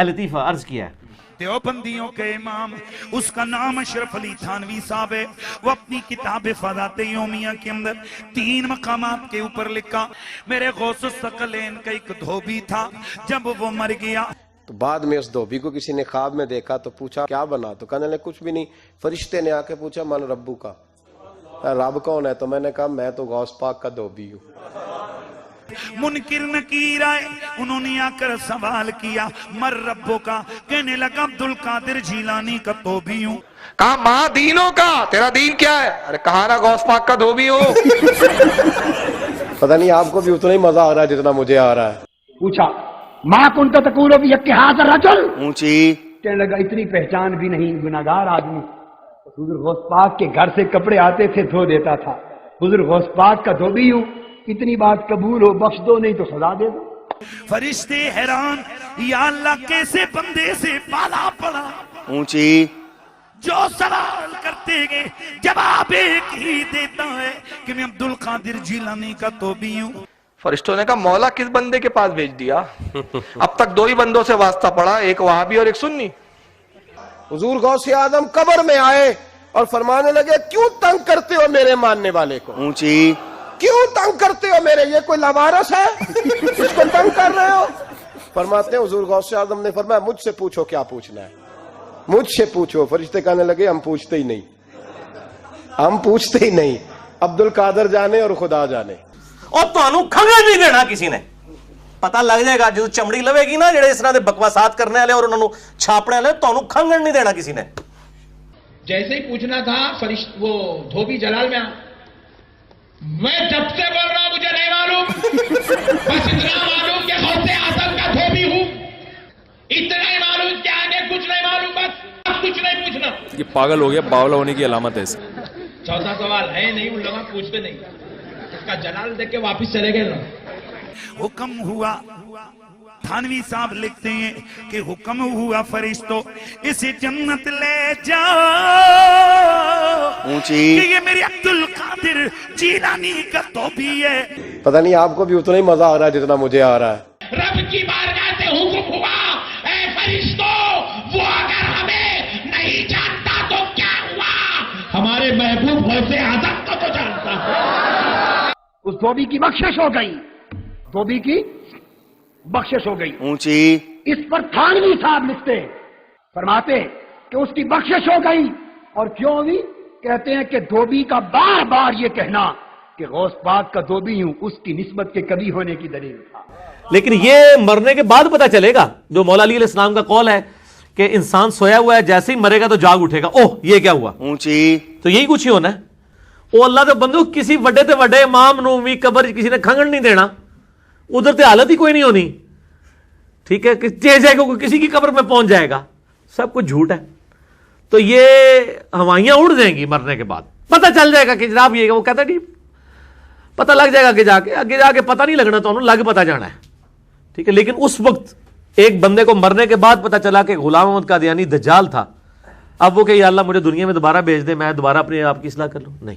لطیفہ عرض کیا ہے دیوبندیوں کے امام، اس کا نام اشرف علی تھانوی صاحب ہے، وہ اپنی کتاب فضائل یومیہ کے اندر 3 مقامات کے اوپر لکھا، میرے غوث الثقلین کا ایک دھوبی تھا، جب وہ مر گیا تو بعد میں اس دھوبی کو کسی نے خواب میں دیکھا تو پوچھا کیا بنا، تو کہنے لگے کچھ بھی نہیں. فرشتے نے آ کے پوچھا من ربو کا، رب کون ہے؟ تو میں نے کہا میں تو غوث پاک کا دھوبی ہوں. منکر نکیر آئے، انہوں نے آ کر سوال کیا مر ربو کا، کہنے لگا عبدالقادر جیلانی کا دھوبی ہوں. کہا ماں دینوں کا، تیرا دین کیا ہے؟ ارے کہا نا غوث پاک کا دھوبی ہو. پتہ نہیں آپ کو بھی اتنا ہی مزہ آ رہا ہے جتنا مجھے آ رہا ہے. پوچھا ماں کن کا تقول بھی اتحاد رجل، اونچی کہنے لگا اتنی پہچان بھی نہیں، گناہگار آدمی. حضور غوث پاک کے گھر سے کپڑے آتے تھے دھو دیتا تھا. حضور غوث پاک کا دھوبی ہوں، اتنی بات قبول ہو، بخش دو نہیں تو سزا دے دو. فرشتے حیران، یا اللہ کیسے بندے سے پالا پڑا، اونچی جو سوال کرتے گئے جواب ایک ہی دیتا ہے کہ میں عبدالقادر جیلانی کا دھوبی ہوں. فرشتوں نے کہا مولا کس بندے کے پاس بھیج دیا؟ اب تک 2 ہی بندوں سے واسطہ پڑا، ایک وہابی اور ایک سنی. حضور غوث اعظم قبر میں آئے اور فرمانے لگے کیوں تنگ کرتے ہو میرے ماننے والے کو، اونچی کیوں تنگ کرتے ہو میرے، یہ کوئی لوارث ہے اس کو تنگ کر رہے ہو؟ فرماتے ہیں حضور غوث اعظم نے فرمایا مجھ سے پوچھو کیا پوچھنا ہے، مجھ سے پوچھو. فرشتے کہنے لگے ہم پوچھتے ہی نہیں، ہم پوچھتے ہی نہیں، عبدالقادر جانے اور خدا جانے. اور تانوں کھنگن نہیں دینا کسی نے. پتہ لگ جائے گا جو چمڑی لوے گی نا جڑے اس طرح دے بکواسات کرنے والے اور انہوں چھاپنے والے، تانوں کھنگن نہیں دینا کسی نے. جیسے ہی پوچھنا تھا وہ دھوبی جلال میں میں جب سے بول رہا ہوں مجھے نہیں معلوم، بس اتنا معلوم کہ غوث اعظم کا دھوبی ہوں، اتنا ہی معلوم کہ آگے کچھ نہیں معلوم، بس اب کچھ نہیں پوچھنا. یہ پاگل ہو گیا، باولا ہونے کی علامت ہے اس. چوتھا سوال ہے نہیں، ان لوگوں پوچھتے نہیں، اس کا جلال دیکھ کے واپس چلے گئے نا. حکم ہوا، تھانوی صاحب لکھتے ہیں کہ حکم ہوا فرشتوں اسے جنت لے جاؤ اونچی کہ یہ میرے عبدالقادر جیلانی کا دھوبی ہے. پتہ نہیں آپ کو بھی اتنا ہی مزہ آ رہا ہے جتنا مجھے آ رہا ہے. رب کی بارگاہ سے حکم ہوا اے فرشتوں، وہ اگر ہمیں نہیں جانتا تو کیا ہوا، ہمارے محبوب غوث اعظم کو تو جانتا ہے. اس دھوبی کی بخشش ہو گئی، دھوبی کی بخشش ہو گئی. اونچی اس پر تھانوی صاحب لکھتے فرماتے کہ اس کی بخشش ہو گئی. اور کیوں ہوئی؟ کہتے ہیں کہ دھوبی کا بار بار یہ کہنا کہ غوث پاک کا دھوبی ہوں اس کی نسبت کے کبھی ہونے کی دلیل تھا. لیکن یہ مرنے کے بعد پتہ چلے گا، جو مولا علی علیہ السلام کا قول ہے کہ انسان سویا ہوا ہے جیسے ہی مرے گا تو جاگ اٹھے گا. اوہ یہ کیا ہوا؟ اونچی تو یہی کچھ ہی ہونا ہے. وہ اللہ دے بندو کسی وڈے تے وڈے امام نو بھی قبر کسی نے کھنگن نہیں دینا، ادھر تے حالت ہی کوئی نہیں ہونی. ٹھیک ہے کہ جائے گا کسی کی قبر میں پہنچ جائے گا، سب کچھ جھوٹ ہے. تو یہ ہوائیاں اڑ جائیں گی مرنے کے بعد، پتہ چل جائے گا کہ جناب یہ وہ کہتا نہیں، پتہ لگ جائے گا کہ آگے جا کے پتہ نہیں لگنا تو انہوں لگ پتہ جانا ہے. ٹھیک ہے، لیکن اس وقت ایک بندے کو مرنے کے بعد پتہ چلا کہ غلام احمد قادیانی دجال تھا، اب وہ کہ یا اللہ مجھے دنیا میں دوبارہ بھیج دے میں دوبارہ اپنے آپ کی اصلاح کر لوں، نہیں.